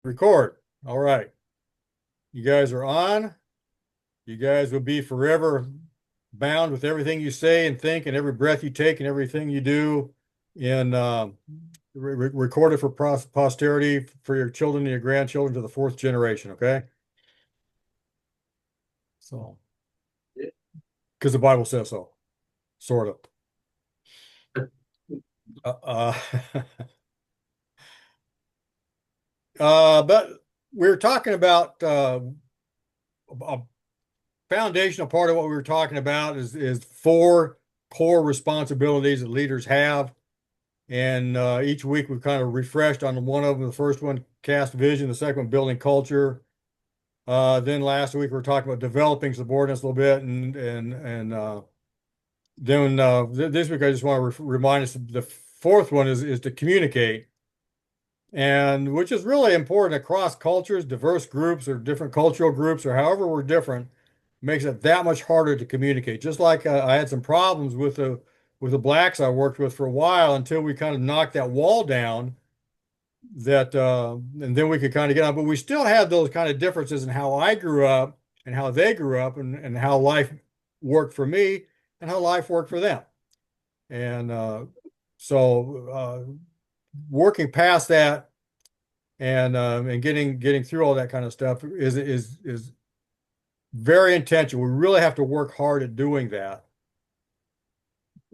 Record. All right. You guys are on. You guys will be forever bound with everything you say and think and every breath you take and everything you do in recorded for posterity for your children and your grandchildren to the fourth generation. Okay. So, because the Bible says so, sort of. Uh, uh, but we were talking about a foundational part of what we were talking about is four core responsibilities that leaders have. And each week we've kind of refreshed on one of them. The first one, cast vision. The second one, building culture. Then last week we were talking about developing subordinates a little bit, and then this week I just want to remind us the fourth one is to communicate, and which is really important across cultures, diverse groups, or different cultural groups, or however we're different, makes it that much harder to communicate. Just like I had some problems with the blacks I worked with for a while until we kind of knocked that wall down that and then we could kind of get on, but we still had those kind of differences in how I grew up and how they grew up and how life worked for me and how life worked for them. And so working past that and getting through all that kind of stuff is very intentional. We really have to work hard at doing that.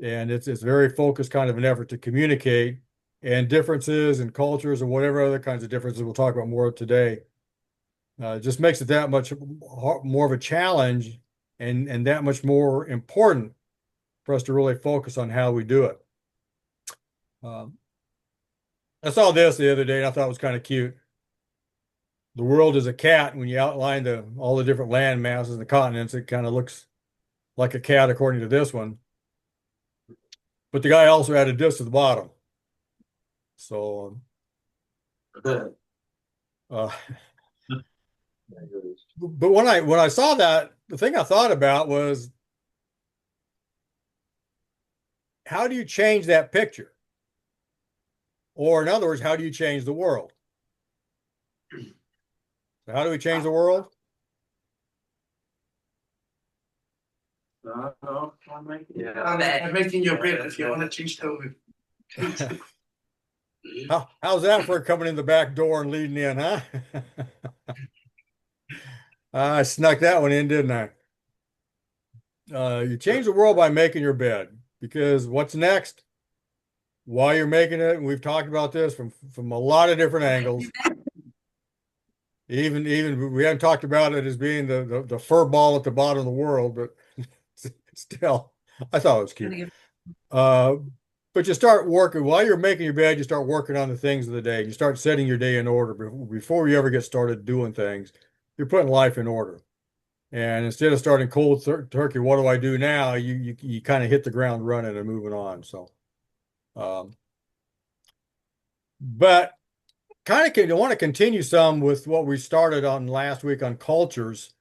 And it's very focused kind of an effort to communicate and differences and cultures and whatever other kinds of differences we'll talk about more today. It just makes it that much more of a challenge and that much more important for us to really focus on how we do it. Um, I saw this the other day and I thought it was kind of cute. The world is a cat. When you outline all the different land masses and the continents, it kind of looks like a cat according to this one. But the guy also added this to the bottom. So, uh, but when I saw that, the thing I thought about was how do you change that picture? Or in other words, how do you change the world? So how do we change the world? I'm making your bed if you want to change the. How's that for coming in the back door and leading in, huh? I snuck that one in, didn't I? You change the world by making your bed because what's next? While you're making it, and we've talked about this from a lot of different angles. Even we haven't talked about it as being the fur ball at the bottom of the world, but still, I thought it was cute. Uh, but you start working while you're making your bed, you start working on the things of the day. You start setting your day in order before you ever get started doing things. You're putting life in order. And instead of starting cold turkey, what do I do now? You kind of hit the ground running and moving on. So, um, but kind of want to continue some with what we started on last week on cultures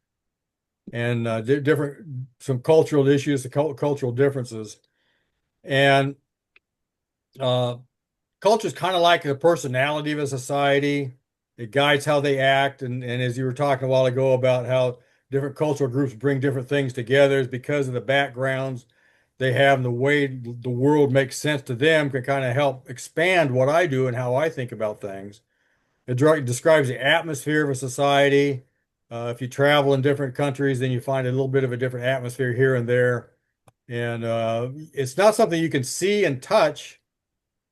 and different some cultural issues, the cultural differences, and uh, culture is kind of like the personality of a society. It guides how they act, and as you were talking a while ago about how different cultural groups bring different things together, is because of the backgrounds they have and the way the world makes sense to them can kind of help expand what I do and how I think about things. It describes the atmosphere of a society. If you travel in different countries, then you find a little bit of a different atmosphere here and there. And it's not something you can see and touch.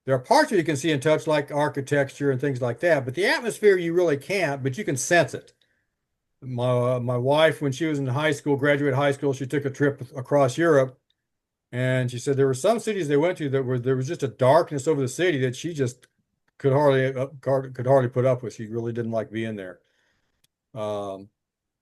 There are parts that you can see and touch, like architecture and things like that, but the atmosphere you really can't, but you can sense it. My wife, when she was in high school, graduate high school, she took a trip across Europe, and she said there were some cities they went to there was just a darkness over the city that she just could hardly put up with. She really didn't like being there. Um,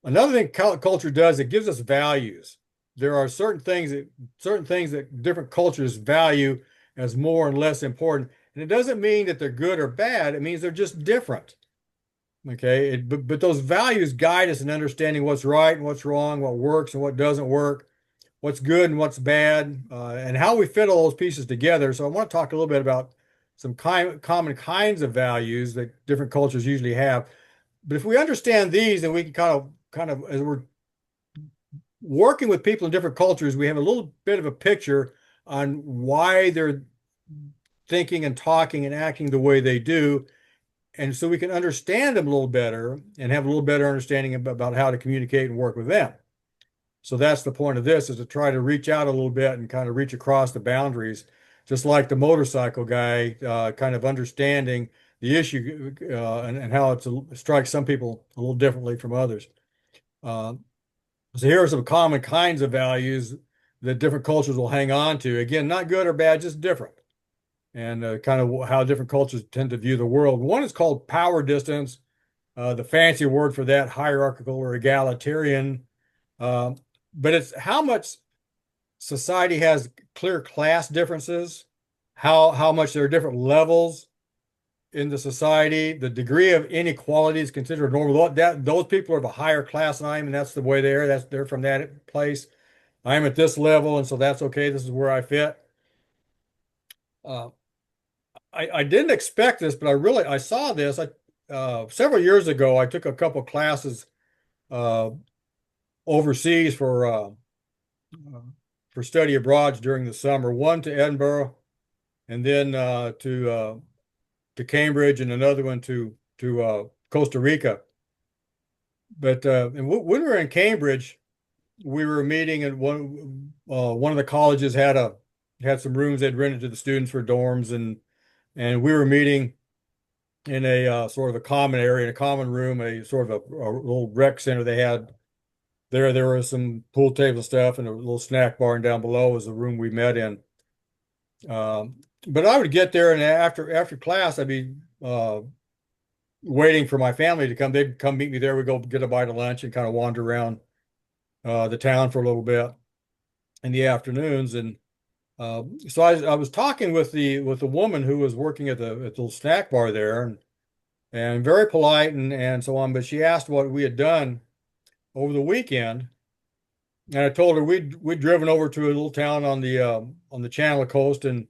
Another thing culture does, it gives us values. There are certain things that different cultures value as more and less important. And it doesn't mean that they're good or bad. It means they're just different. Okay. But those values guide us in understanding what's right and what's wrong, what works and what doesn't work, what's good and what's bad, and how we fit all those pieces together. So I want to talk a little bit about some common kinds of values that different cultures usually have. But if we understand these, then we can kind of as we're working with people in different cultures, we have a little bit of a picture on why they're thinking and talking and acting the way they do. And so we can understand them a little better and have a little better understanding about how to communicate and work with them. So that's the point of this, is to try to reach out a little bit and kind of reach across the boundaries, just like the motorcycle guy, kind of understanding the issue and how it strikes some people a little differently from others. Uh, so here are some common kinds of values that different cultures will hang on to. Again, not good or bad, just different. And kind of how different cultures tend to view the world. One is called power distance. The fancy word for that, hierarchical or egalitarian. Uh, but it's how much society has clear class differences, how much there are different levels in the society. The degree of inequality is considered normal. That those people are of a higher class than I am, and that's the way they are. They're from that place. I'm at this level, and so that's okay. This is where I fit. Uh, I didn't expect this, but I saw this. Several years ago, I took a couple classes uh, overseas uh, for study abroad during the summer. One to Edinburgh, and then to Cambridge, and another one to Costa Rica. But when we were in Cambridge, we were meeting, and one of the colleges had some rooms they'd rented to the students for dorms, and we were meeting in a sort of a common area, in a common room, a sort of a little rec center they had there. There was some pool table stuff and a little snack bar, and down below was the room we met in. But I would get there, and after class, I'd be waiting for my family to come. They'd come meet me there. We'd go get a bite of lunch and kind of wander around the town for a little bit in the afternoons. And so I was talking with the woman who was working at the little snack bar there, and very polite and so on. But she asked what we had done over the weekend, and I told her we'd driven over to a little town on the Channel Coast, and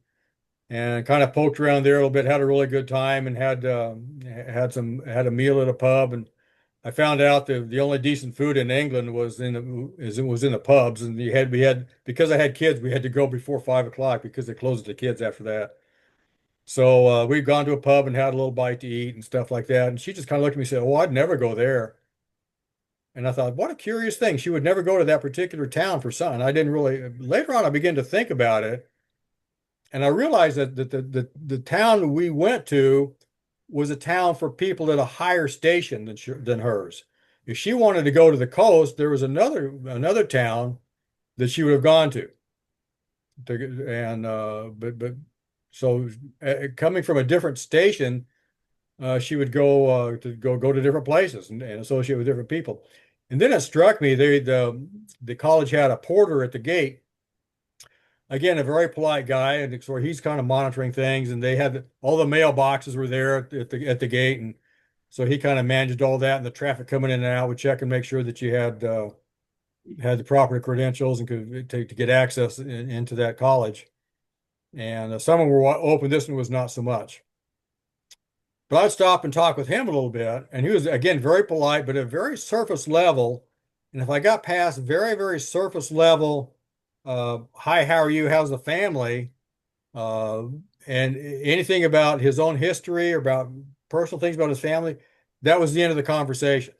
kind of poked around there a little bit, had a really good time, and had a meal at a pub. And I found out that the only decent food in England was in the pubs, and we had because I had kids, we had to go before 5 o'clock because they closed the kids after that. So we'd gone to a pub and had a little bite to eat and stuff like that. And she just kind of looked at me and said, "Oh, I'd never go there." And I thought, what a curious thing. She would never go to that particular town for something. I didn't really, later on, I began to think about it. And I realized that the town we went to was a town for people at a higher station than hers. If she wanted to go to the coast, there was another town that she would have gone to. And but so coming from a different station, she would go to different places and associate with different people. And then it struck me the college had a porter at the gate. Again, a very polite guy, and so he's kind of monitoring things. And they had all the mailboxes were there at the gate, and so he kind of managed all that, and the traffic coming in and out would check and make sure that you had the proper credentials and could to get access into that college. And some of them were open. This one was not so much. But I'd stop and talk with him a little bit, and he was again very polite, but at a very surface level. And if I got past very, very surface level, hi, how are you? How's the family? Uh, and anything about his own history or about personal things about his family, that was the end of the conversation.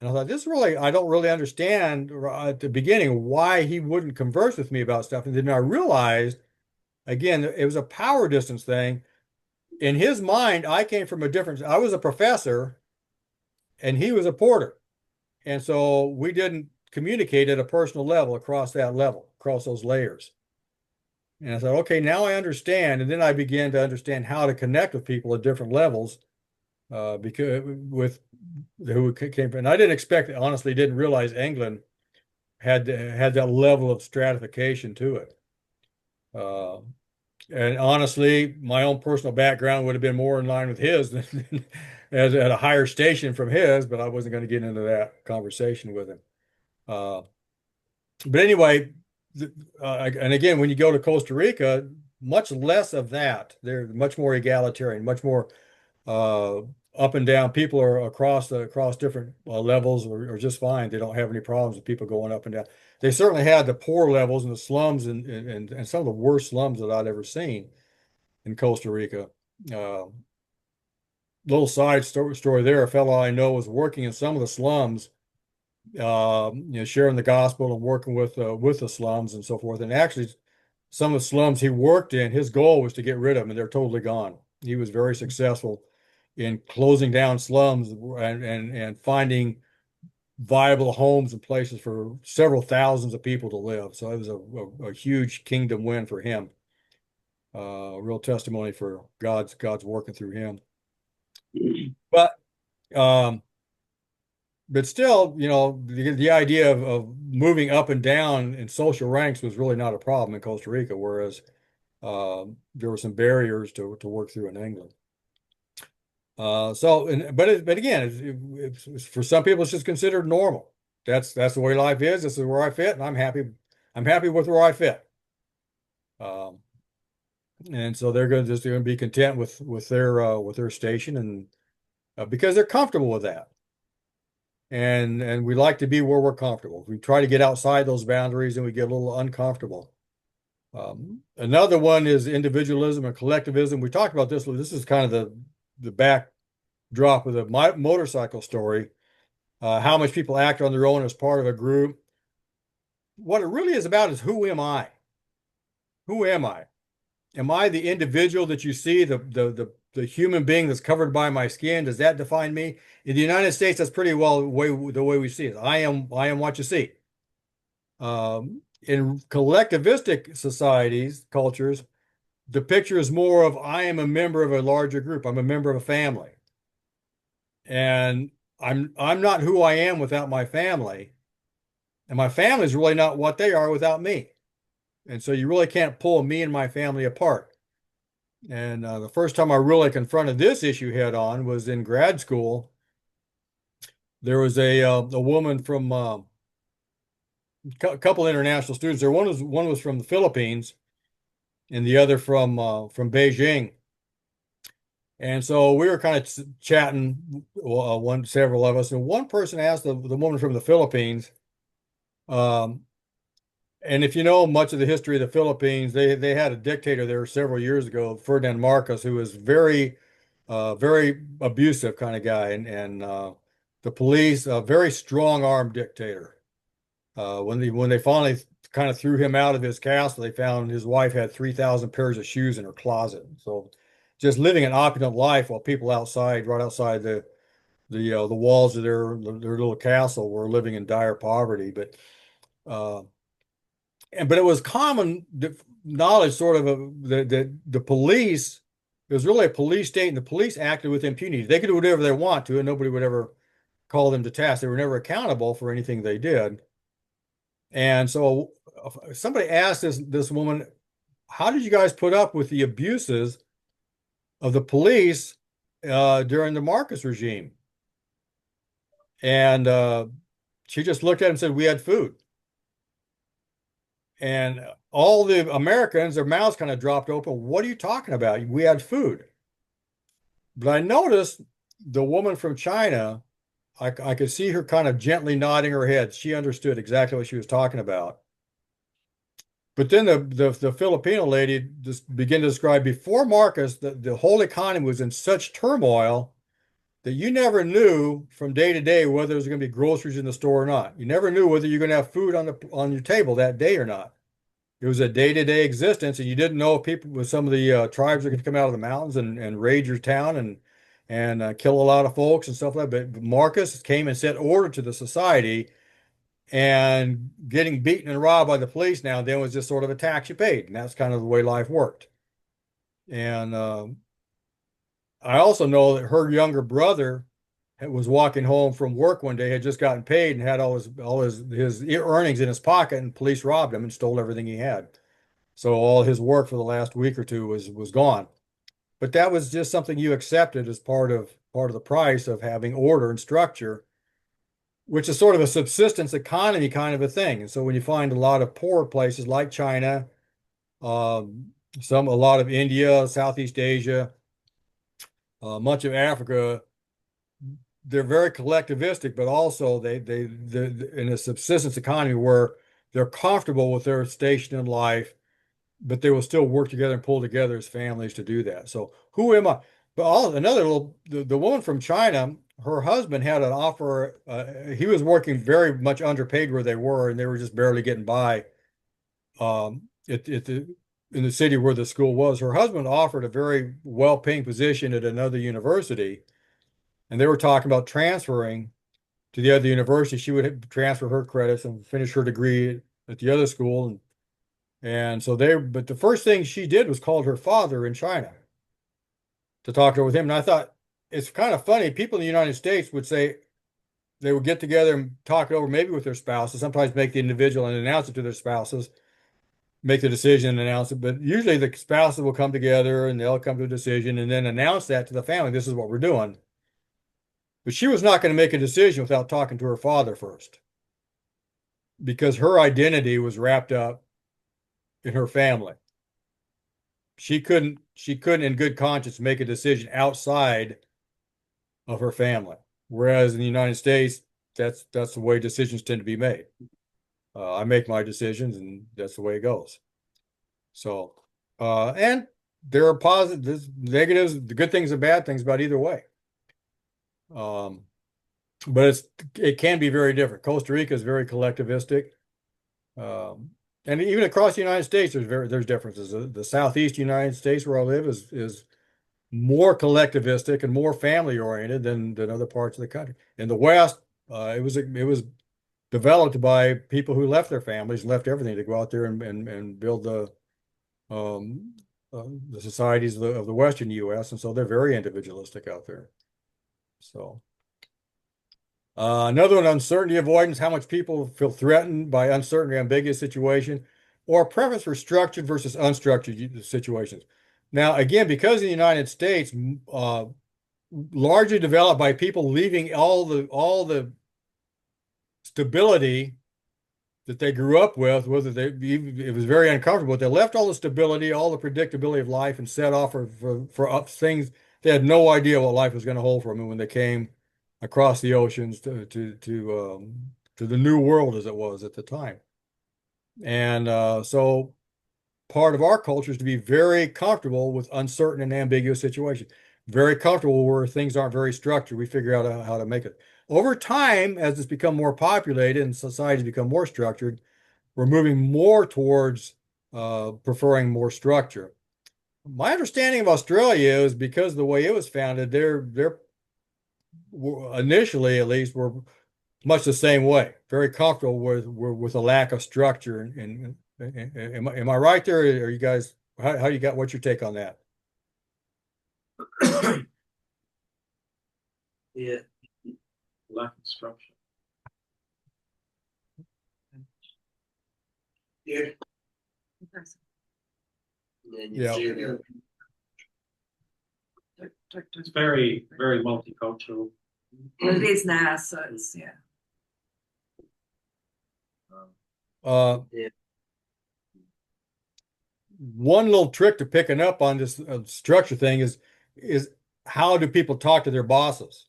And I thought, I don't really understand at the beginning why he wouldn't converse with me about stuff. And then I realized, again, it was a power distance thing. In his mind, I was a professor and he was a porter. And so we didn't communicate at a personal level across those layers. And I thought, okay, now I understand. And then I began to understand how to connect with people at different levels, because with who came from. And I didn't expect, honestly, didn't realize England had that level of stratification to it. Uh, and honestly, my own personal background would have been more in line with his than as at a higher station from his, but I wasn't going to get into that conversation with him. Uh, but anyway, and again, when you go to Costa Rica, much less of that. They're much more egalitarian, much more uh, up and down. People are across different levels are just fine. They don't have any problems with people going up and down. They certainly had the poor levels and the slums and some of the worst slums that I'd ever seen in Costa Rica. Uh, Little side story there. A fellow I know was working in some of the slums, sharing the gospel and working with the slums and so forth. And actually, some of the slums he worked in, his goal was to get rid of them, and they're totally gone. He was very successful in closing down slums and finding viable homes and places for several thousands of people to live. So it was a huge kingdom win for him. A real testimony for God's working through him. But um, but still, the idea of moving up and down in social ranks was really not a problem in Costa Rica, whereas there were some barriers to work through in England. But again, for some people, it's just considered normal. That's the way life is. This is where I fit, and I'm happy. I'm happy with where I fit. Um, and so they're going to be content with their station, and because they're comfortable with that. And we like to be where we're comfortable. If we try to get outside those boundaries, and we get a little uncomfortable. Another one is individualism and collectivism. We talked about this. This is kind of the backdrop of the motorcycle story. How much people act on their own as part of a group. What it really is about is, who am I? Who am I? Am I the individual that you see, the human being that's covered by my skin? Does that define me? In the United States, that's pretty well the way we see it. I am what you see. In collectivistic societies, cultures, the picture is more of, I am a member of a larger group. I'm a member of a family. And I'm not who I am without my family. And my family is really not what they are without me. And so you really can't pull me and my family apart. And the first time I really confronted this issue head on was in grad school. There was a woman from a couple international students there. One was from the Philippines, and the other from Beijing. And so we were kind of chatting, several of us, and one person asked the woman from the Philippines, um, and if you know much of the history of the Philippines, they had a dictator there several years ago, Ferdinand Marcos, who was very abusive kind of guy, and the police, a very strong-armed dictator. When they finally kind of threw him out of his castle, they found his wife had 3,000 pairs of shoes in her closet. So just living an opulent life while people outside, right outside the walls of their little castle, were living in dire poverty. Uh, but it was common knowledge, sort of, that the police, it was really a police state, and the police acted with impunity. They could do whatever they want to, and nobody would ever call them to task. They were never accountable for anything they did. And so somebody asked this woman, how did you guys put up with the abuses of the police during the Marcos regime? And she just looked at him and said, we had food. And all the Americans, their mouths kind of dropped open. What are you talking about? We had food. But I noticed the woman from China, I could see her kind of gently nodding her head. She understood exactly what she was talking about. But then the Filipino lady just began to describe, before Marcos, the whole economy was in such turmoil that you never knew from day to day whether there was going to be groceries in the store or not. You never knew whether you're going to have food on your table that day or not. It was a day-to-day existence, and you didn't know if people with some of the tribes are going to come out of the mountains and raid your town and kill a lot of folks and stuff like that. But Marcos came and set order to the society, and getting beaten and robbed by the police now and then was just sort of a tax you paid, and that's kind of the way life worked. And I also know that her younger brother was walking home from work one day, had just gotten paid, and had all his earnings in his pocket, and police robbed him and stole everything he had. So all his work for the last week or two was gone. But that was just something you accepted as part of the price of having order and structure, which is sort of a subsistence economy kind of a thing. And so when you find a lot of poor places like China, um, a lot of India, Southeast Asia, much of Africa, they're very collectivistic, but also they're in a subsistence economy where they're comfortable with their station in life, but they will still work together and pull together as families to do that. So who am I? But another little the woman from China, her husband had an offer. He was working very much underpaid where they were, and they were just barely getting by. At the in the city where the school was, her husband offered a very well-paying position at another university, and they were talking about transferring to the other university. She would transfer her credits and finish her degree at the other school, and so but the first thing she did was called her father in China to talk with him. And I thought it's kind of funny. People in the United States would say they would get together and talk it over maybe with their spouses, sometimes make the individual and announce it to their spouses, make the decision and announce it. But usually the spouses will come together and they'll come to a decision and then announce that to the family. This is what we're doing. But she was not going to make a decision without talking to her father first because her identity was wrapped up in her family. She couldn't in good conscience make a decision outside of her family. Whereas in the United States, that's the way decisions tend to be made. I make my decisions and that's the way it goes. So, and there are positives, negatives, the good things and bad things about either way. Um, but it can be very different. Costa Rica is very collectivistic. And even across the United States, there's differences. The Southeast United States where I live is more collectivistic and more family oriented than other parts of the country. In the West, it was developed by people who left their families and left everything to go out there and build um, the societies of the Western U.S. And so they're very individualistic out there. So. Another one, uncertainty avoidance, how much people feel threatened by uncertain or ambiguous situation, or preference for structured versus unstructured situations. Now, again, because in the United States, largely developed by people leaving all the stability that they grew up with, whether it was very uncomfortable, but they left all the stability, all the predictability of life, and set off for things they had no idea what life was going to hold for them when they came across the oceans to the new world as it was at the time. And so part of our culture is to be very comfortable with uncertain and ambiguous situations, very comfortable where things aren't very structured. We figure out how to make it. Over time, as it's become more populated and societies become more structured, we're moving more towards preferring more structure. My understanding of Australia is because of the way it was founded, they're initially at least were much the same way, very comfortable with a lack of structure. And am I right there? Are you guys how you got what's your take on that? Yeah. Lack of structure. Yeah. Yeah. It's very, very multicultural. It is now, so it's, yeah. Yeah. One little trick to picking up on this structure thing is how do people talk to their bosses?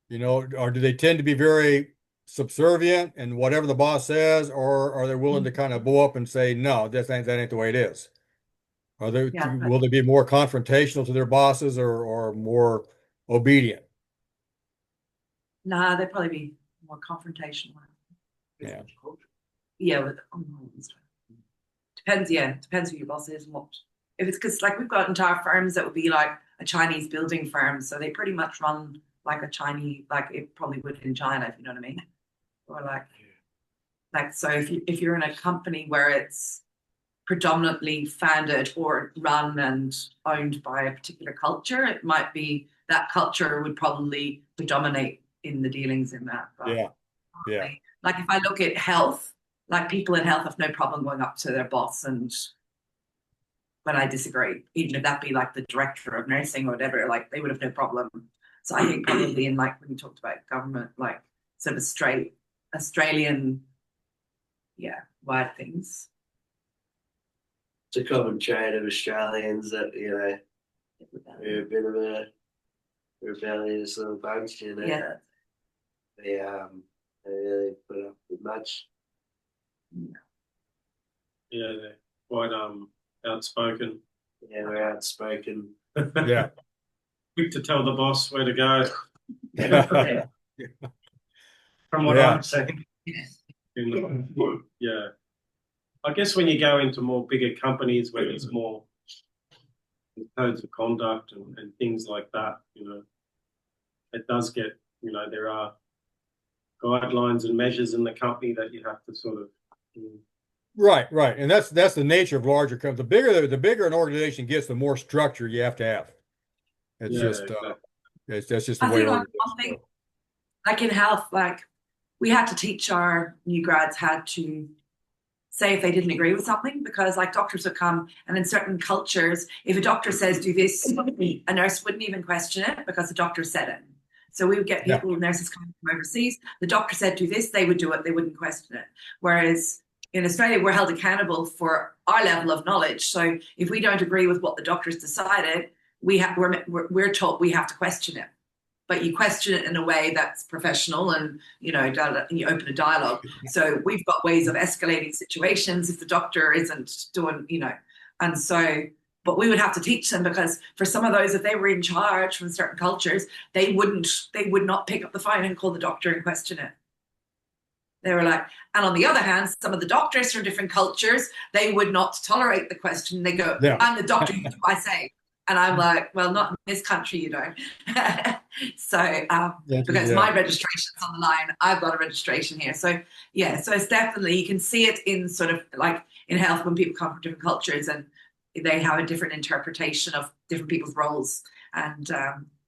You know, or do they tend to be very subservient and whatever the boss says, or are they willing to kind of blow up and say, no, that ain't the way it is? Will they be more confrontational to their bosses or more obedient? Nah, they'd probably be more confrontational. Yeah. Yeah, depends. Yeah, depends who your boss is and what. If it's because like we've got entire firms that would be like a Chinese building firm, so they pretty much run like a Chinese, like it probably would in China, if you know what I mean. Or like so if you're in a company where it's predominantly founded or run and owned by a particular culture, it might be that culture would probably predominate in the dealings in that. But Yeah. like if I look at health, like people in health have no problem going up to their boss and when I disagree, even if that be like the director of nursing or whatever, like they would have no problem. So I think probably in like when you talked about government, like sort of Australian, yeah, wide things. It's a common trait of Australians that, we're a bit of rebellious little bunch, you know. Yeah. They really put up with much. Yeah, they're quite outspoken. Yeah, we're outspoken. Yeah. Quick to tell the boss where to go. Yeah. From what Yeah. I'm saying. Yes. Yeah. I guess when you go into more bigger companies where there's more codes of conduct and things like that, you know, it does get, you know, there are guidelines and measures in the company that you have to sort of. Right, right. And that's the nature of larger companies. The bigger an organization gets, the more structure you have to have. It's Yeah, just exactly. that's just the I way think like organizations one thing, go. like in health, like we had to teach our new grads how to say if they didn't agree with something, because like doctors would come and in certain cultures, if a doctor says do this, a nurse wouldn't even question it because the doctor said it. So we would get Yeah. people, nurses coming from overseas, the doctor said do this, they would do it, they wouldn't question it. Whereas in Australia, we're held accountable for our level of knowledge. So if we don't agree with what the doctor's decided, we're told we have to question it. But you question it in a way that's professional and, you know, you open a dialogue. So we've got ways of escalating situations if the doctor isn't doing, you know, and so, but we would have to teach them, because for some of those, if they were in charge from certain cultures, they would not pick up the phone and call the doctor and question it. They were like, and on the other hand, some of the doctors from different cultures, they would not tolerate the question. They go, Yeah. I'm the doctor, what do I say? And I'm like, well, not in this country, you don't. So, because my registration's on the line, I've got a registration here. So, yeah, so it's definitely, you can see it in sort of like in health when people come from different cultures and they have a different interpretation of different people's roles. And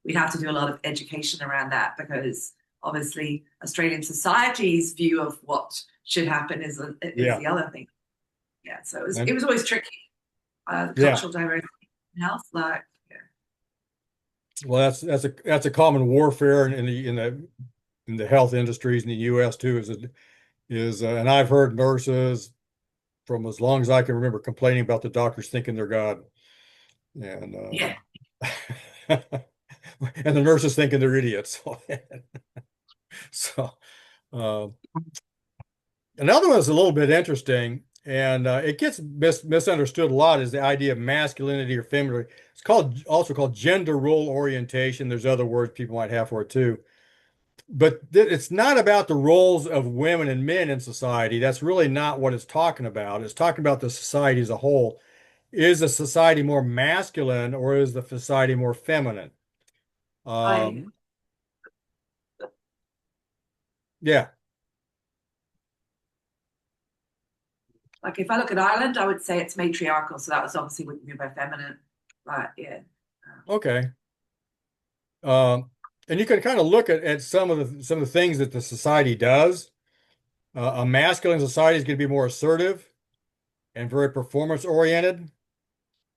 we'd have to do a lot of education around that, because obviously Australian society's view of what should happen is the other thing. Yeah, so it was always tricky. Cultural diversity in health, like, yeah. Well, that's a common warfare in the health industries in the U.S. too. And I've heard nurses from as long as I can remember complaining about the doctors thinking they're God, and Yeah. and the nurses thinking they're idiots. So, uh, another one is a little bit interesting, and it gets misunderstood a lot, is the idea of masculinity or femininity. It's also called gender role orientation. There's other words people might have for it too. But it's not about the roles of women and men in society. That's really not what it's talking about. It's talking about the society as a whole. Is the society more masculine or is the society more feminine? Yeah. Like if I look at Ireland, I would say it's matriarchal. So that was obviously what you mean by feminine. Right, yeah. Okay. And you can kind of look at some of the things that the society does. A masculine society is going to be more assertive and very performance oriented.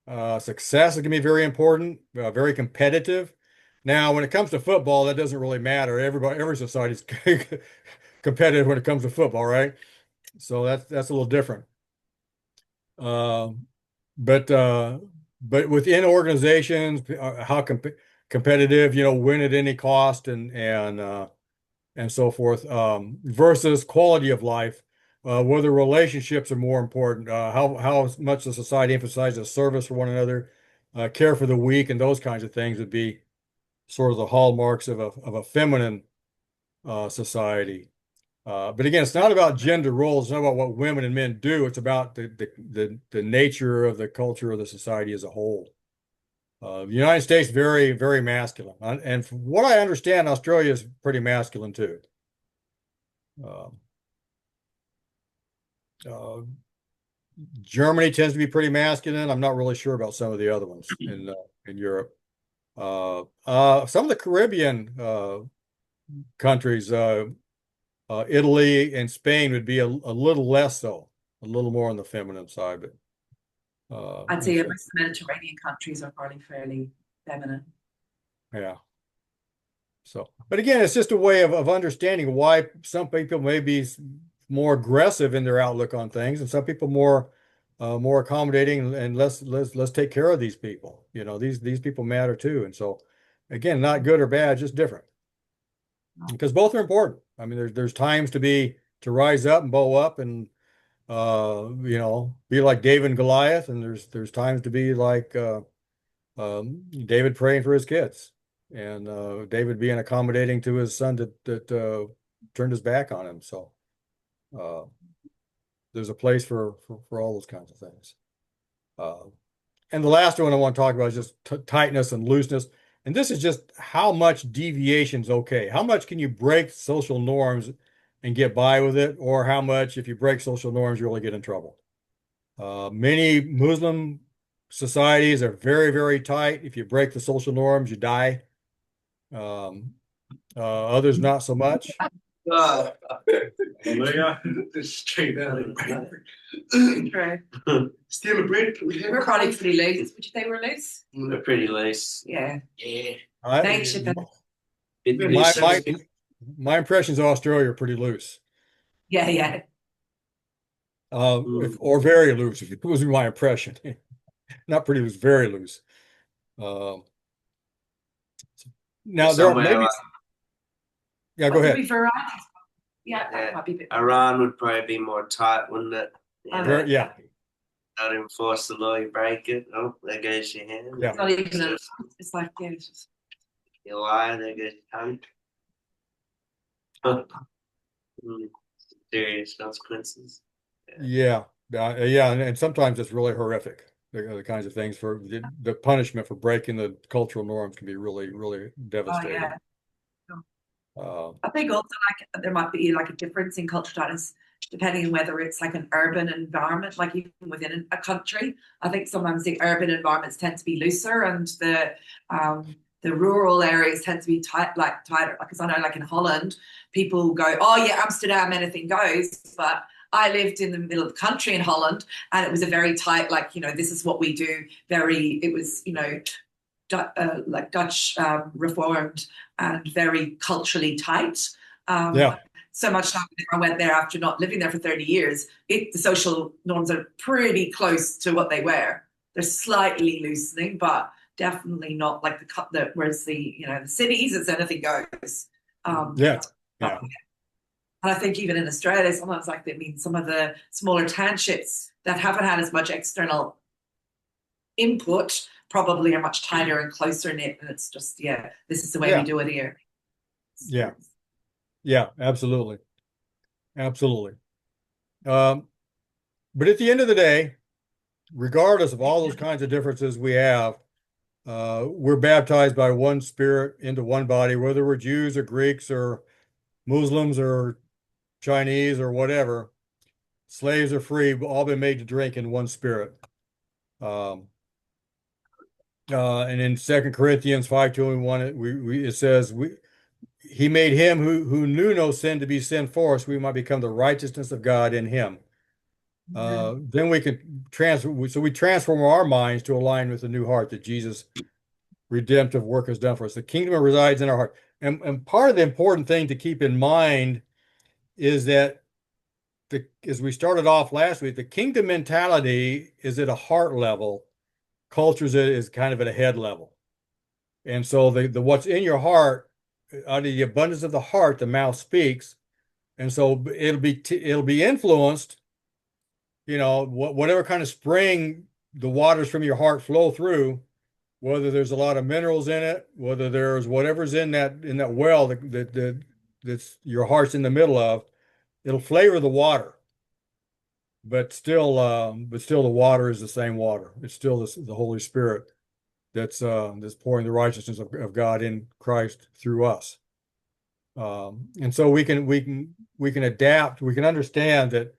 Success is going to be very important, very competitive. Now, when it comes to football, that doesn't really matter. Every society is competitive when it comes to football, right? So that's a little different. Uh, but within organizations, how competitive, win at any cost, and so forth, versus quality of life, whether relationships are more important, how much the society emphasizes service for one another, care for the weak, and those kinds of things would be sort of the hallmarks of a feminine society. But again, it's not about gender roles. It's not about what women and men do. It's about the nature of the culture of the society as a whole. The United States, very, very masculine. And from what I understand, Australia is pretty masculine too. Um, uh, Germany tends to be pretty masculine. I'm not really sure about some of the other ones in Europe. Some of the Caribbean countries, Italy and Spain would be a little less so, a little more on the feminine side, but I'd say most of the Mediterranean countries are probably fairly feminine. yeah. So, but again, it's just a way of understanding why some people may be more aggressive in their outlook on things, and some people more accommodating and let's take care of these people. These people matter too, and so Again, not good or bad, just different. Because both are important. I mean, there's times to rise up and bow up and be like David and Goliath, and there's times to be like David praying for his kids, and David being accommodating to his son that turned his back on him. So uh, there's a place for all those kinds of things. Uh, and the last one I want to talk about is just tightness and looseness. And this is just how much deviation is okay. How much can you break social norms and get by with it, or how much, if you break social norms, you really get in trouble. Many Muslim societies are very, very tight. If you break the social norms, you die. Um, Others not so much. Hallelujah. Straight out of True. Steal a bread. We're probably pretty loose. Would you say we're loose? They're pretty loose. Yeah. Yeah. Thanks, Shippin. Bit my, loose. my, my impressions of Australia are pretty loose. Yeah, yeah. Or very loose, if it was my impression. Not pretty loose, very loose. Um, Now there are Somewhere maybe, like yeah, go But there'd ahead. be varieties. Yeah, that Yeah. might be a bit. Iran would probably be more tight, wouldn't it? Yeah, Not enforce the law, you break it. Oh, there goes your hand. Yeah. It's not even a, it's like, yeah, it's just, You lie, there goes your tongue. Serious consequences. yeah, yeah, and sometimes it's really horrific. The kinds of things for the punishment for breaking the cultural norms can be really, really oh devastating. yeah. Uh, I think also like there might be like a difference in cultural status depending on whether it's like an urban environment, like even within a country. I think sometimes the urban environments tend to be looser and the rural areas tend to be tighter. Like, because I know like in Holland, people go, oh yeah, Amsterdam, anything goes, but I lived in the middle of the country in Holland, and it was a very tight, like, this is what we do. It was, like Dutch reformed and very culturally tight. yeah, So much time I went there after not living there for 30 years, the social norms are pretty close to what they were. They're slightly loosening, but definitely not like whereas the cities, it's anything goes. yeah, yeah, And I think even in Australia, sometimes like some of the smaller townships that haven't had as much external input probably are much tighter and closer knit, and it's just this is the way we do it here. yeah, yeah, absolutely, absolutely. But at the end of the day, regardless of all those kinds of differences we have, we're baptized by one Spirit into one body, whether we're Jews or Greeks or Muslims or Chinese or whatever. Slaves are free, we've all been made to drink in one Spirit. And in 2 Corinthians 5:21, it says he made him who knew no sin to be sin for us, we might become the righteousness of God in him. Then we can we transform our minds to align with the new heart that Jesus' redemptive work has done for us. The kingdom resides in our heart. And part of the important thing to keep in mind is that as we started off last week, the kingdom mentality is at a heart level. Cultures is kind of at a head level. And so the what's in your heart, out of the abundance of the heart, the mouth speaks. And so it'll be influenced, whatever kind of spring the waters from your heart flow through, whether there's a lot of minerals in it, whether there's whatever's in that well that's your heart's in the middle of, it'll flavor the water. But still the water is the same water. It's still the Holy Spirit that's pouring the righteousness of God in Christ through us. And so we can adapt, we can understand that,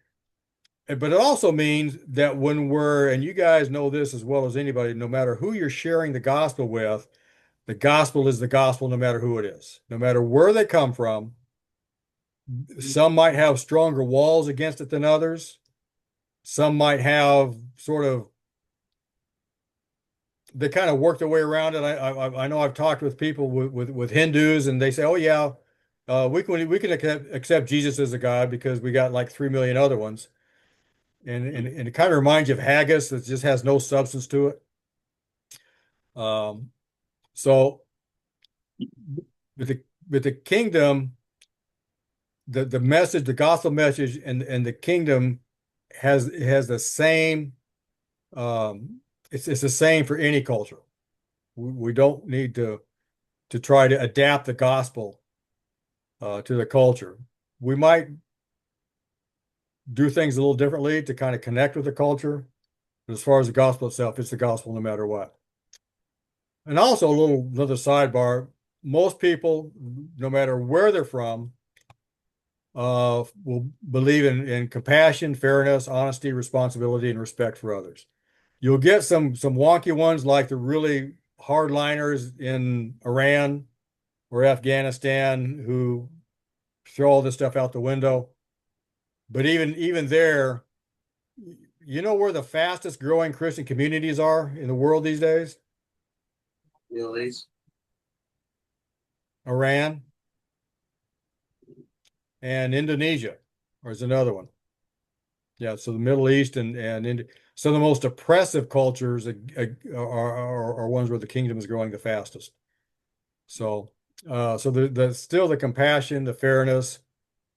but it also means that and you guys know this as well as anybody, no matter who you're sharing the gospel with, the gospel is the gospel no matter who it is, no matter where they come from. Some might have stronger walls against it than others. Some might have they kind of work their way around it. I know I've talked with people with Hindus, and they say, "Oh yeah, we can accept Jesus as a God because we got like 3 million other ones," and it kind of reminds you of haggis that just has no substance to it. So with the kingdom, the message, the gospel message, and the kingdom has the same. It's the same for any culture. We don't need to try to adapt the gospel to the culture. We might do things a little differently to kind of connect with the culture. But as far as the gospel itself, it's the gospel no matter what. And also a little another sidebar, most people, no matter where they're from, will believe in compassion, fairness, honesty, responsibility, and respect for others. You'll get some wonky ones like the really hardliners in Iran or Afghanistan who throw all this stuff out the window. But even there, you know where the fastest growing Christian communities are in the world these days? Middle East. Iran and Indonesia, or is another one. Yeah, so the Middle East and some of the most oppressive cultures are ones where the kingdom is growing the fastest. So, so the still the compassion, the fairness,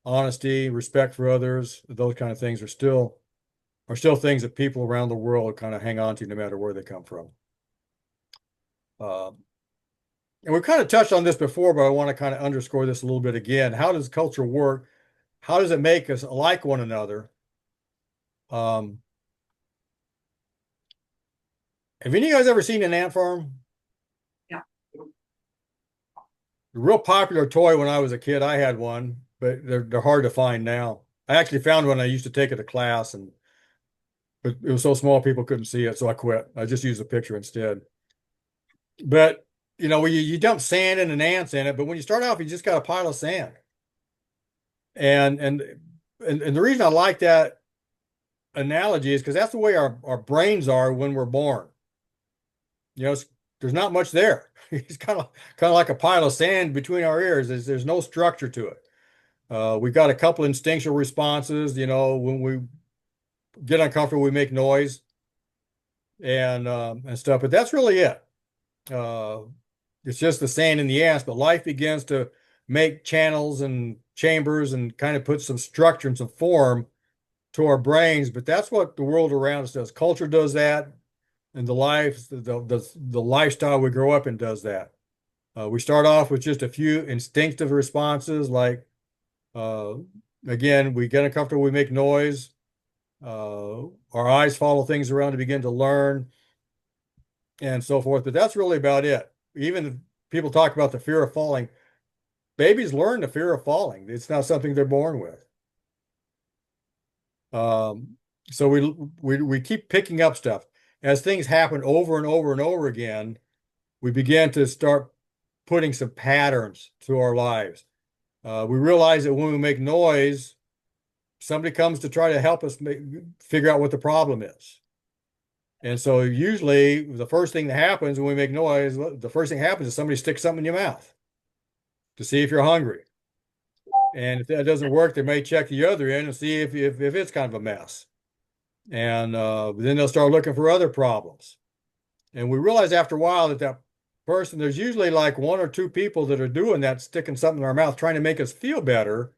honesty, respect for others, those kind of things are still things that people around the world kind of hang on to no matter where they come from. And we've kind of touched on this before, but I want to kind of underscore this a little bit again. How does culture work? How does it make us like one another? Have any of you guys ever seen an ant farm? Yeah. A real popular toy when I was a kid. I had one, but they're hard to find now. I actually found one. I used to take it to class, but it was so small people couldn't see it, so I quit. I just used a picture instead. But you know, when you dump sand in and ants in it, but when you start off, you just got a pile of sand. And and and the reason I like that analogy is because that's the way our brains are when we're born. You know, there's not much there. It's kind of like a pile of sand between our ears. There's no structure to it. We've got a couple instinctual responses. You know, when we get uncomfortable, we make noise and stuff. But that's really it. Uh, it's just the sand in the ass. But life begins to make channels and chambers and kind of put some structure and some form to our brains. But that's what the world around us does. Culture does that, and the lifestyle we grow up in does that. We start off with just a few instinctive responses, like uh, again, we get uncomfortable, we make noise. Our eyes follow things around to begin to learn, and so forth. But that's really about it. Even if people talk about the fear of falling. Babies learn the fear of falling. It's not something they're born with. So we keep picking up stuff as things happen over and over and over again. We begin to start putting some patterns to our lives. We realize that when we make noise, somebody comes to try to help us figure out what the problem is. And so usually the first thing that happens when we make noise, the first thing that happens is somebody sticks something in your mouth to see if you're hungry. And if that doesn't work, they may check the other end and see if it's kind of a mess. And then they'll start looking for other problems. And we realize after a while that person, there's usually like one or two people that are doing that, sticking something in our mouth, trying to make us feel better,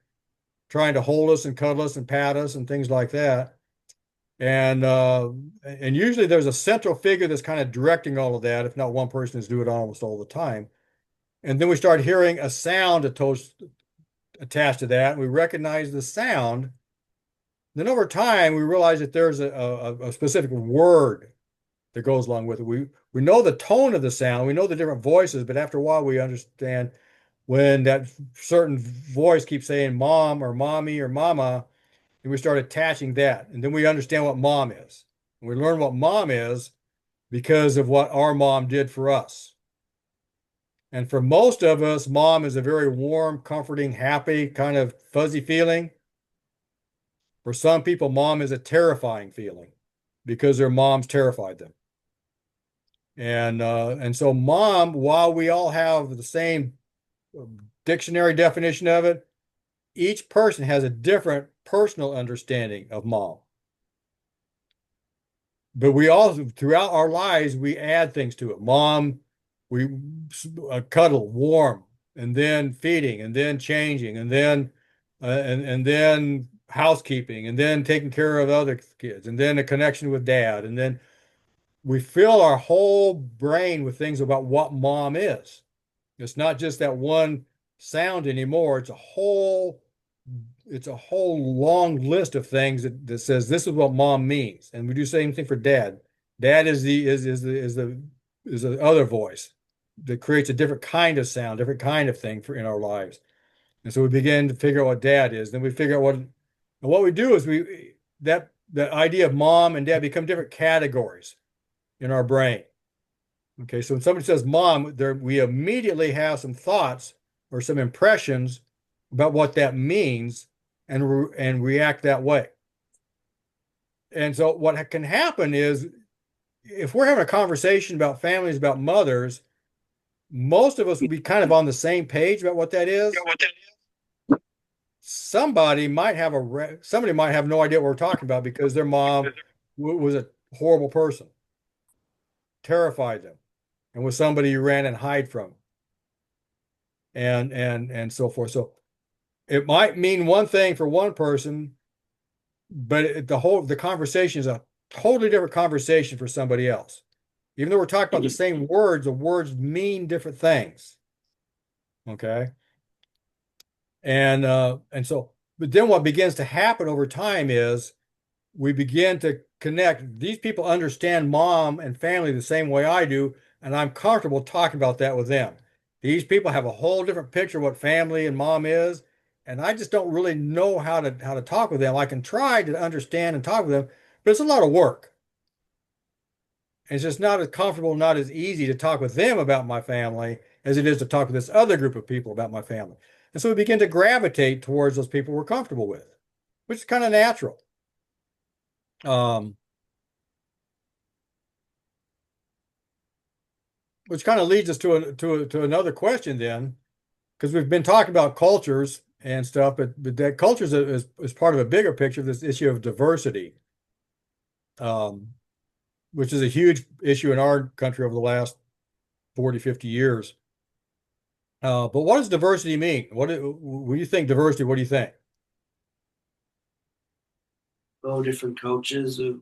trying to hold us and cuddle us and pat us and things like that. And usually there's a central figure that's kind of directing all of that, if not one person is doing it almost all the time. And then we start hearing a sound attached to that. We recognize the sound. Then over time, we realize that there's a specific word that goes along with it. We know the tone of the sound, we know the different voices, but after a while, we understand when that certain voice keeps saying mom or mommy or mama, and we start attaching that. And then we understand what mom is. And we learn what mom is because of what our mom did for us. And for most of us, mom is a very warm, comforting, happy, kind of fuzzy feeling. For some people, mom is a terrifying feeling because their moms terrified them. And so mom, while we all have the same dictionary definition of it, each person has a different personal understanding of mom. But we all, throughout our lives, we add things to it. Mom we cuddle, warm, and then feeding, and then changing, and then housekeeping, and then taking care of other kids, and then a connection with dad, and then we fill our whole brain with things about what mom is. It's not just that one sound anymore. It's a whole long list of things that says this is what mom means. And we do the same thing for dad. Dad is the other voice that creates a different kind of sound, different kind of thing in our lives. And so we begin to figure out what dad is. Then we figure out what we do is that idea of mom and dad become different categories in our brain. Okay, so when somebody says mom, we immediately have some thoughts or some impressions about what that means and react that way. And so what can happen is if we're having a conversation about families, about mothers, most of us would be kind of on the same page about what that is. Somebody might have no idea what we're talking about because their mom was a horrible person, terrified them, and was somebody you ran and hide from, and so forth. So it might mean one thing for one person, but the conversation is a totally different conversation for somebody else. Even though we're talking about the same words, the words mean different things. Okay. And so, but then what begins to happen over time is we begin to connect. These people understand mom and family the same way I do, and I'm comfortable talking about that with them. These people have a whole different picture of what family and mom is, and I just don't really know how to talk with them. I can try to understand and talk with them, but it's a lot of work. And it's just not as comfortable, not as easy to talk with them about my family as it is to talk with this other group of people about my family. And so we begin to gravitate towards those people we're comfortable with, which is kind of natural. Um, which kind of leads us to another question then, because we've been talking about cultures and stuff, but that cultures is part of a bigger picture of this issue of diversity, um, which is a huge issue in our country over the last 40, 50 years. But what does diversity mean? When you think diversity, what do you think? All different cultures of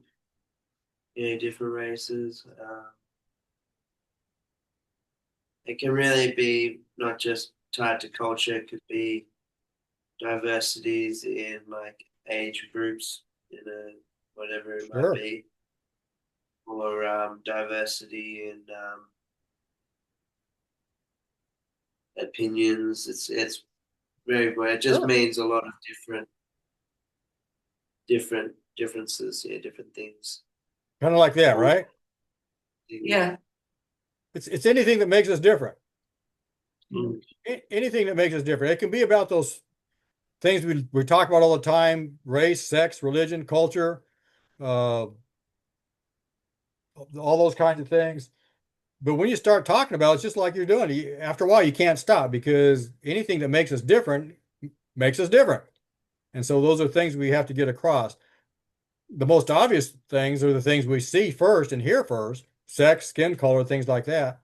different races. It can really be not just tied to culture. It could be diversities in like age groups, whatever it Sure. might be, or diversity in opinions. It's very broad. It just Sure. means a lot of differences. Yeah, different things. Kind of like that, right? Yeah. It's anything that makes us different. Mm. Anything that makes us different. It can be about those things we talk about all the time: race, sex, religion, culture, uh, all those kinds of things. But when you start talking about it, it's just like you're doing. After a while, you can't stop because anything that makes us different makes us different. And so those are things we have to get across. The most obvious things are the things we see first and hear first: sex, skin color, things like that.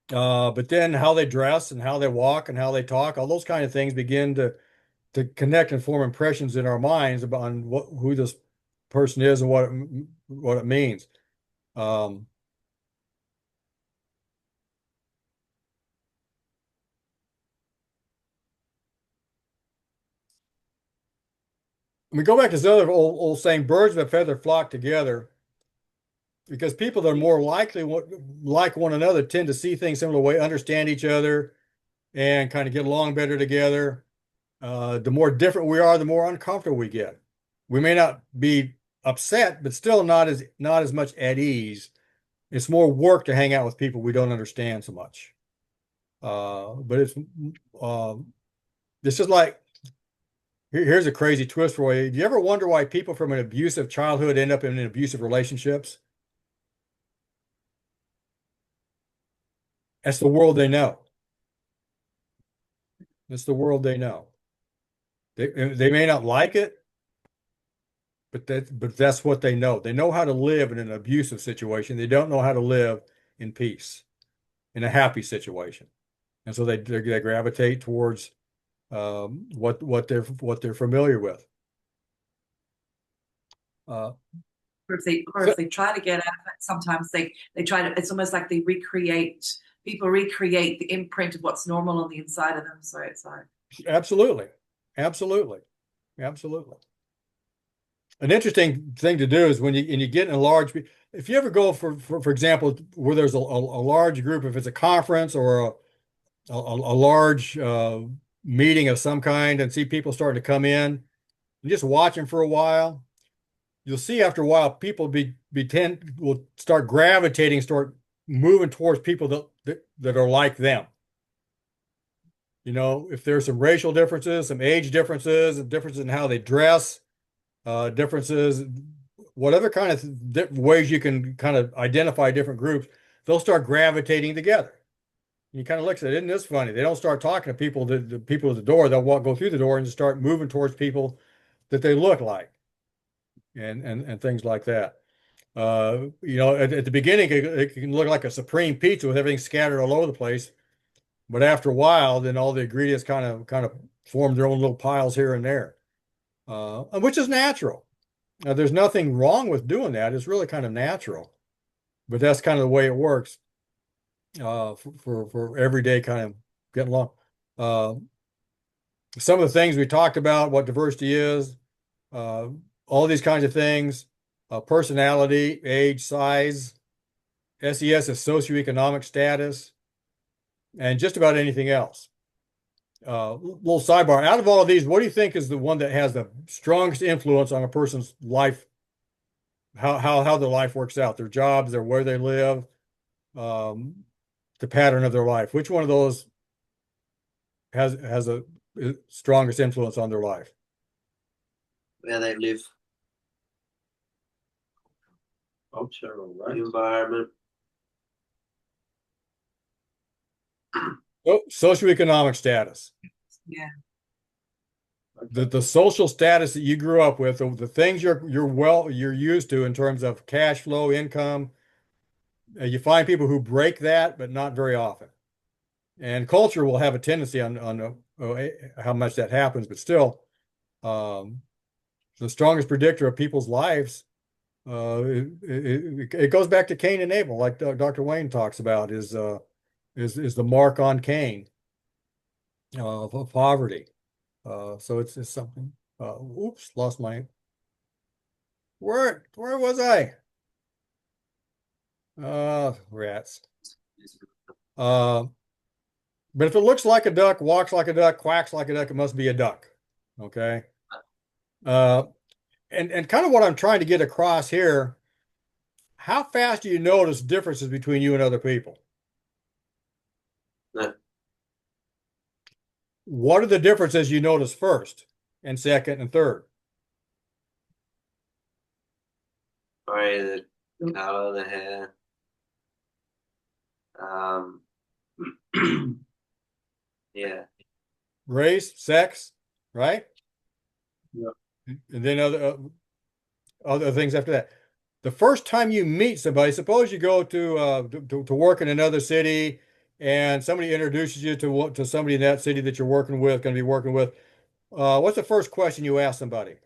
But then how they dress and how they walk and how they talk, all those kind of things begin to connect and form impressions in our minds about who this person is and what it means. Um, we go back to this other old saying, birds of a feather flock together, because people that are more likely like one another tend to see things similar way, understand each other, and kind of get along better together. The more different we are, the more uncomfortable we get. We may not be upset, but still not as much at ease. It's more work to hang out with people we don't understand so much. But uh, it's just like here's a crazy twist for you. Do you ever wonder why people from an abusive childhood end up in abusive relationships? That's the world they know. That's the world they know. They may not like it, but that's what they know. They know how to live in an abusive situation. They don't know how to live in peace, in a happy situation. And so they gravitate towards what they're familiar with. Or if they try to get out of it, sometimes they try to. It's almost like people recreate the imprint of what's normal on the inside of them. So it's like Absolutely, absolutely, absolutely. An interesting thing to do is when you get in a large, if you ever go for example, where there's a large group, if it's a conference or a large meeting of some kind, and see people starting to come in, and just watch them for a while, you'll see after a while people will start gravitating, start moving towards people that are like them. You know, if there's some racial differences, some age differences, and differences in how they dress, differences, whatever kind of ways you can kind of identify different groups, they'll start gravitating together. And you kind of look at it, isn't this funny? They don't start talking to people, the people at the door. They'll go through the door and just start moving towards people that they look like, and things like that. You know, at the beginning, it can look like a supreme pizza with everything scattered all over the place. But after a while, then all the ingredients kind of form their own little piles here and there, which is natural. There's nothing wrong with doing that. It's really kind of natural, but that's kind of the way it works for everyday kind of getting along. Some of the things we talked about, what diversity is, all these kinds of things, personality, age, size, SES is socioeconomic status, and just about anything else. Little sidebar, out of all of these, what do you think is the one that has the strongest influence on a person's life, how their life works out, their jobs, where they live, the pattern of their life? Which one of those has a strongest influence on their life? Where they live, Culture, all the right. environment. Oh, socioeconomic status. yeah. The social status that you grew up with, the things you're used to in terms of cash flow, income. You find people who break that, but not very often. And culture will have a tendency on how much that happens, but still, the strongest predictor of people's lives, it goes back to Cain and Abel, like Dr. Wayne talks about, is the mark on Cain of poverty. So it's something. Oops, lost my. Where was I? Rats. But if it looks like a duck, walks like a duck, quacks like a duck, it must be a duck. Okay. And kind of what I'm trying to get across here, how fast do you notice differences between you and other people? No. What are the differences you notice first and second and third? Probably the color of the hair. Yeah. Race, sex, right? Yeah. And then other things after that. The first time you meet somebody, suppose you go to work in another city, and somebody introduces you to somebody in that city that you're working with, going to be working with. What's the first question you ask somebody?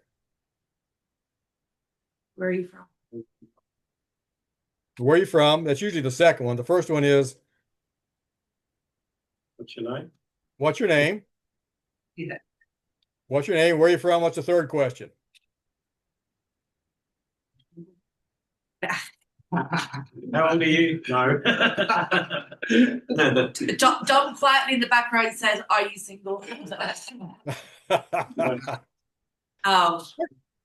Where are you from? Where are you from? That's usually the second one. The first one is, What's your name? what's your name? Yeah. What's your name? Where are you from? What's the third question? How old are you? No. John quietly in the background says, "Are you single?" um,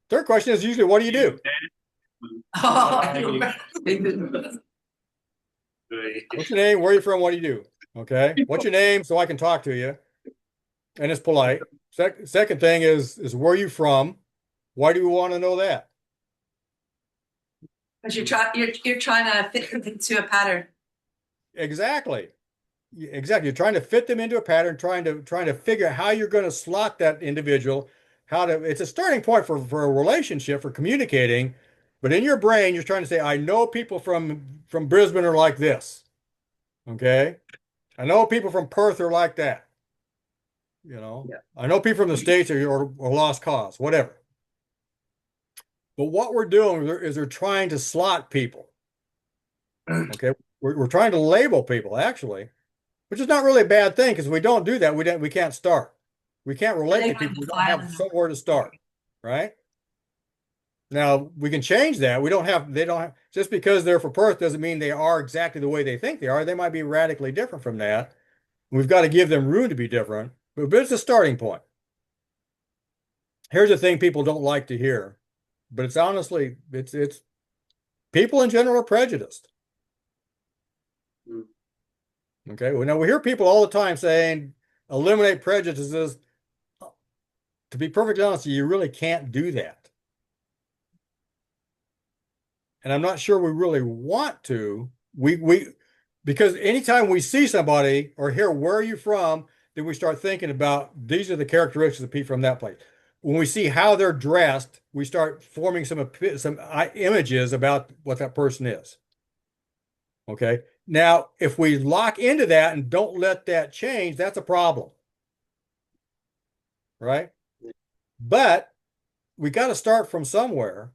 Third question is usually, what do you do? What's your name? Where are you from? What do you do? Okay. What's your name so I can talk to you? And it's polite. Second thing is where are you from? Why do you want to know that? Because you're trying to fit them into a pattern. Exactly. Exactly. You're trying to fit them into a pattern, trying to figure out how you're going to slot that individual, it's a starting point for a relationship, for communicating, But in your brain, you're trying to say, I know people from Brisbane are like this. Okay. I know people from Perth are like that. You know, Yeah. I know people from the States or lost cause, whatever. But what we're doing is we're trying to slot people. Okay. We're trying to label people, actually, which is not really a bad thing because we don't do that. We can't start. We can't relate to people. We don't have somewhere to start, right? Now we can change that. They don't have, just because they're from Perth doesn't mean they are exactly the way they think they are. They might be radically different from that. We've got to give them room to be different, but it's a starting point. Here's the thing people don't like to hear, but it's honestly, it's people in general are prejudiced. Mm. Okay. Well, now we hear people all the time saying, eliminate prejudices. To be perfectly honest, you really can't do that. And I'm not sure we really want to. Because anytime we see somebody or hear where are you from, then we start thinking about these are the characteristics of people from that place. When we see how they're dressed, we start forming some images about what that person is. Okay. Now, if we lock into that and don't let that change, that's a problem. Right? But we got to start from somewhere.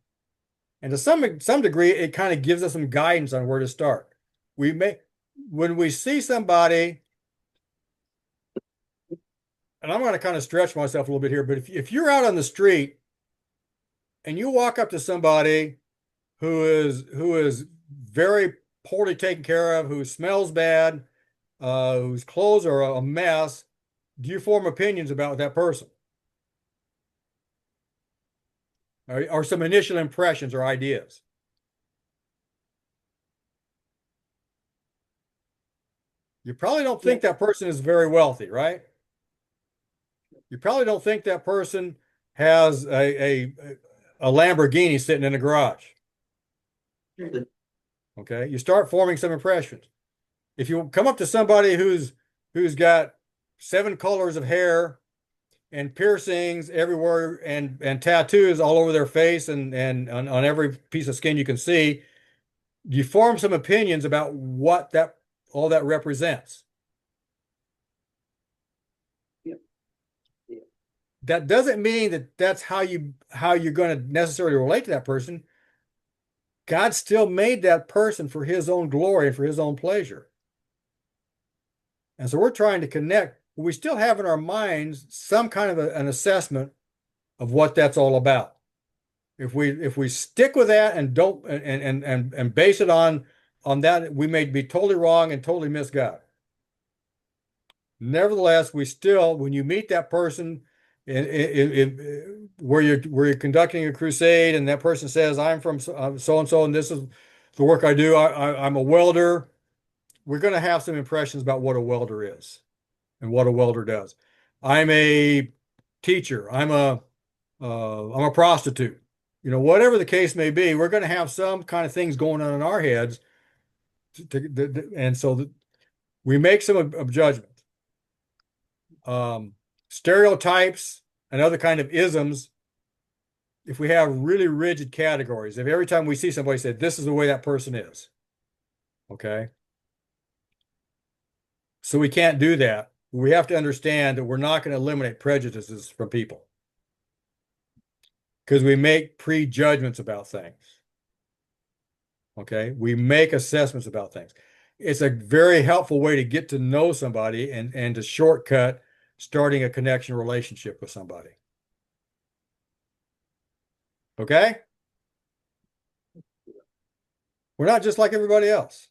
And to some degree, it kind of gives us some guidance on where to start. When we see somebody, and I'm going to kind of stretch myself a little bit here, but if you're out on the street and you walk up to somebody who is very poorly taken care of, who smells bad, whose clothes are a mess, do you form opinions about that person? Or some initial impressions or ideas? You probably don't think that person is very wealthy, right? You probably don't think that person has a Lamborghini sitting in a garage. Okay. You start forming some impressions. If you come up to somebody who's got 7 colors of hair and piercings everywhere and tattoos all over their face and on every piece of skin you can see, you form some opinions about what that all that represents. That doesn't mean that that's how you're going to necessarily relate to that person. God still made that person for his own glory and for his own pleasure. And so we're trying to connect. We still have in our minds some kind of an assessment of what that's all about. If we stick with that and don't and base it on that, we may be totally wrong and totally miss God. Nevertheless, we still, when you meet that person where you're conducting a crusade and that person says, I'm from so and so, and this is the work I do. I'm a welder. We're going to have some impressions about what a welder is and what a welder does. I'm a teacher. I'm a prostitute. You know, whatever the case may be, we're going to have some kind of things going on in our heads, and so we make some judgment. Stereotypes and other kind of isms, if we have really rigid categories, if every time we see somebody say, this is the way that person is, okay? So we can't do that. We have to understand that we're not going to eliminate prejudices from people because we make prejudgments about things, okay? We make assessments about things. It's a very helpful way to get to know somebody and to shortcut starting a connection relationship with somebody. Okay? We're not just like everybody else.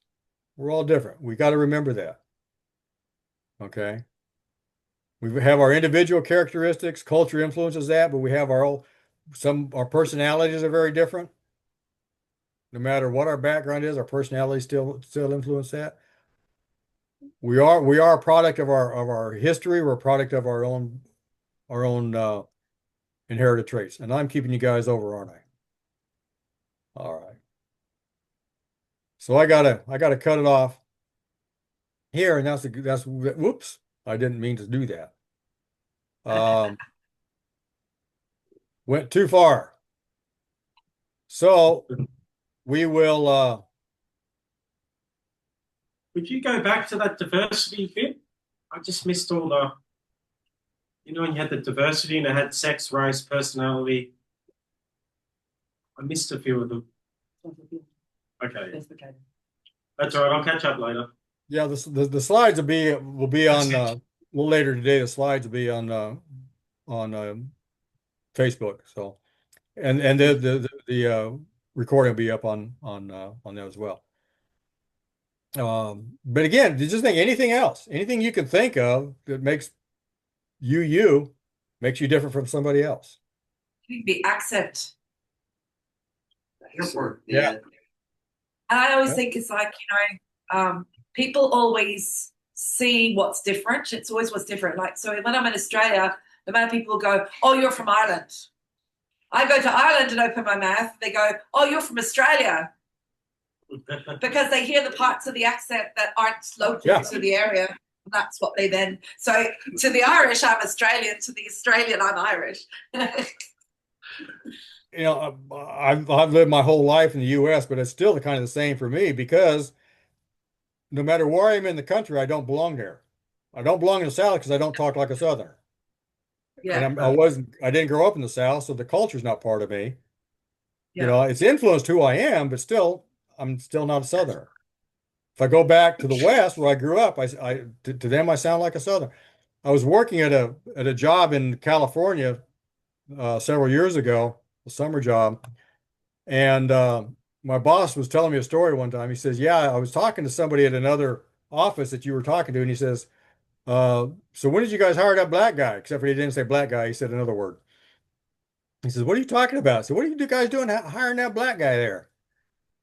We're all different. We got to remember that. Okay? We have our individual characteristics, culture influences that, but we have our personalities are very different. No matter what our background is, our personality still influence that. We are a product of our history. We're a product of our own inherited traits. And I'm keeping you guys over, aren't I? All right. So I gotta cut it off here, and that's whoops. I didn't mean to do that. Went too far. So we will, Would you go back to that diversity bit? I just missed all the, when you had the diversity and it had sex, race, personality. I missed a few of them. Okay, that's all right. I'll catch up later. yeah, the slides will be on, a little later today. The slides will be on Facebook. So, and the recording will be up on that as well. But again, just think anything you can think of that makes you makes you different from somebody else. The accent. Yeah. And I always Yeah. think it's like, people always see what's different. It's always what's different. Like, so when I'm in Australia, the amount of people go, "Oh, you're from Ireland." I go to Ireland and open my mouth. They go, "Oh, you're from Australia," because they hear the parts of the accent that aren't local to the area. And that's what they then. So to the Irish, I'm Australian. To the Australian, I'm Irish. I've lived my whole life in the U.S., but it's still kind of the same for me because no matter where I'm in the country, I don't belong there. I don't belong in the South because I don't talk like a Southerner. Yeah. And I didn't grow up in the South, so the culture's not part of me. Yeah. It's influenced who I am, but still, I'm still not a Southerner. If I go back to the West where I grew up, to them I sound like a Southerner. I was working at a job in California several years ago, a summer job, and my boss was telling me a story one time. He says, "Yeah, I was talking to somebody at another office that you were talking to," and he says, "So when did you guys hire that black guy?" Except for he didn't say black guy, he said another word. He says, "What are you talking about?" I said, "What are you guys doing hiring that black guy there?"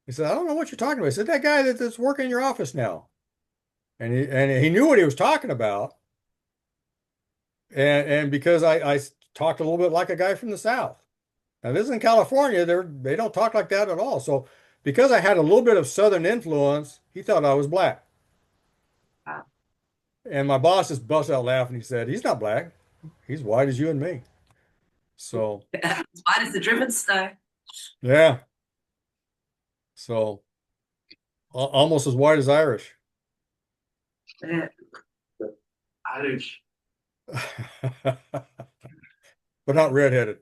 He said, "I don't know what you're talking about." I said, "That guy that's working in your office now." And he knew what he was talking about. And because I talked a little bit like a guy from the South. Now this is in California, they don't talk like that at all. So because I had a little bit of Southern influence, he thought I was black. Wow. And my boss just bust out laughing. He said, "He's not black. He's white as you and me." So Mine is the driven snow. yeah. So almost as white as Irish. Yeah. Irish. But not redheaded.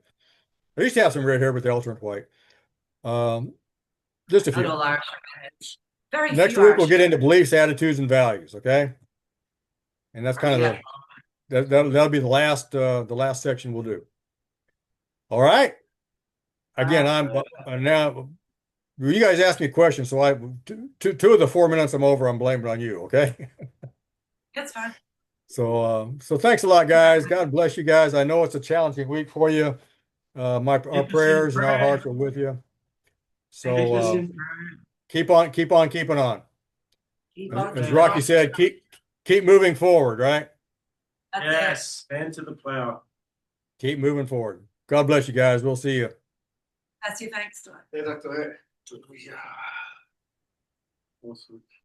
I used to have some red hair, but they all turned white. Just a Not few. all Irish. Very Next few week Irish. we'll get into beliefs, attitudes, and values. Okay, and that's kind of that'll be the last section we'll do. All right. Again, I'm now. You guys asked me a question, so two of the 4 minutes I'm over, I'm blaming on you. Okay. That's fine. So thanks a lot, guys. God bless you guys. I know it's a challenging week for you. Our prayers and our hearts are with you. So keep on keeping on. Keep on As keeping Rocky on. said, keep moving forward, right? That's Yes, hand to the plow. Keep moving forward. God bless you guys. We'll see you. That's your thanks to it. Yeah, doctor. Awesome.